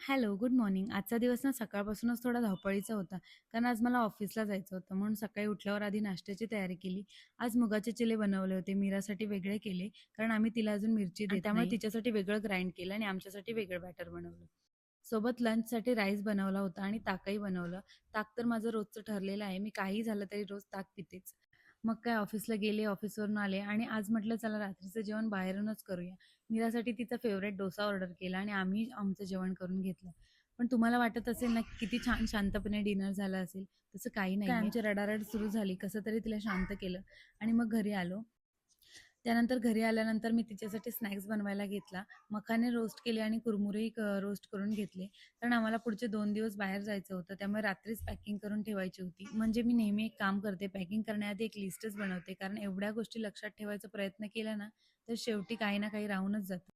Hello, good morning. आजचा दिवस ना सकाळपासूनच थोडा धावपळीचा होता. कारण आज मला ऑफिसला जायचं होतं. म्हणून सकाळी उठल्यावर आधी नाश्त्याची तयारी केली. आज मुगाचे चिले बनवले होते. मीरासाठी वेगळे केले, कारण आम्ही तिला अजून मिरची देत त्यामुळे नाही. तिच्यासाठी वेगळं ग्राइंड केलं आणि आमच्यासाठी वेगळं बॅटर बनवलं. सोबत लंचसाठी राईस बनवला होता आणि ताकही बनवलं. ताक तर माझं रोजचं ठरलेलं आहे. मी काहीही झालं तरी रोज ताक पितेच. मग काय ऑफिसला गेले, ऑफिसवरून आले आणि आज म्हटलं चला रात्रीचं जेवण बाहेरूनच करूया. मीरासाठी तिचा फेवरेट डोसा ऑर्डर केला आणि आम्ही आमचं जेवण करून घेतलं. पण तुम्हाला वाटत असेल ना, किती छान शांतपणे डिनर झालं असेल. तसं काही नाहीये. आमची रडारड सुरू झाली. कसं तरी तिला शांत केलं आणि मग घरी आलो. त्यानंतर घरी आल्यानंतर मी तिच्यासाठी स्नॅक्स बनवायला घेतला. मखाने रोस्ट केले आणि कुरमुरेही रोस्ट करून घेतले. कारण आम्हाला पुढचे 2 दिवस बाहेर जायचं होतं. त्यामुळे रात्रीच पॅकिंग करून ठेवायची होती. म्हणजे मी नेहमी एक काम करते, पॅकिंग करण्याआधी एक लिस्टच बनवते. कारण एवढ्या गोष्टी लक्षात ठेवायचा प्रयत्न केला ना, तर शेवटी काही ना काही राहूनच जातं.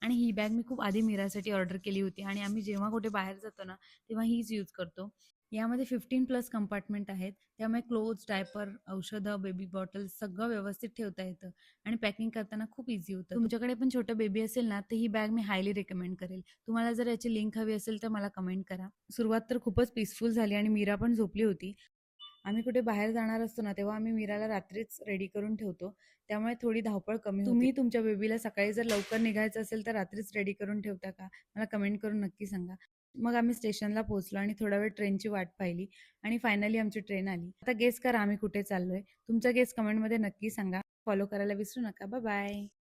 आणि ही बॅग मी खूप आधी मीरासाठी ऑर्डर केली होती आणि आम्ही जेव्हा कुठे बाहेर जातो ना, तेव्हा हीच यूज करतो. यामध्ये 15+ कंपार्टमेंट आहेत. त्यामुळे क्लोथ्स, डायपर, औषधं, बेबी बॉटल्स सगळं व्यवस्थित ठेवता येतं आणि पॅकिंग करताना खूप इझी होतं. तुमच्याकडे पण छोटं बेबी असेल ना, तर ही बॅग मी हायली रिकमेंड करेल. तुम्हाला जर याची लिंक हवी असेल तर मला कमेंट करा. सुरुवात तर खूपच पीसफुल झाली आणि मीरा पण झोपली होती. आम्ही कुठे बाहेर जाणार असतो ना, तेव्हा आम्ही मीराला रात्रीच रेडी करून ठेवतो. त्यामुळे थोडी धावपळ कमी होते. तुम्ही तुमच्या बेबीला सकाळी जर लवकर निघायचं असेल तर रात्रीच रेडी करून ठेवता का? मला कमेंट करून नक्की सांगा. मग आम्ही स्टेशनला पोहोचलो आणि थोडा वेळ ट्रेनची वाट पाहिली आणि फायनली आमची ट्रेन आली. आता गेस करा आम्ही कुठे चाललोय. तुमचा गेस कमेंटमध्ये नक्की सांगा. फॉलो करायला विसरू नका. Bye bye.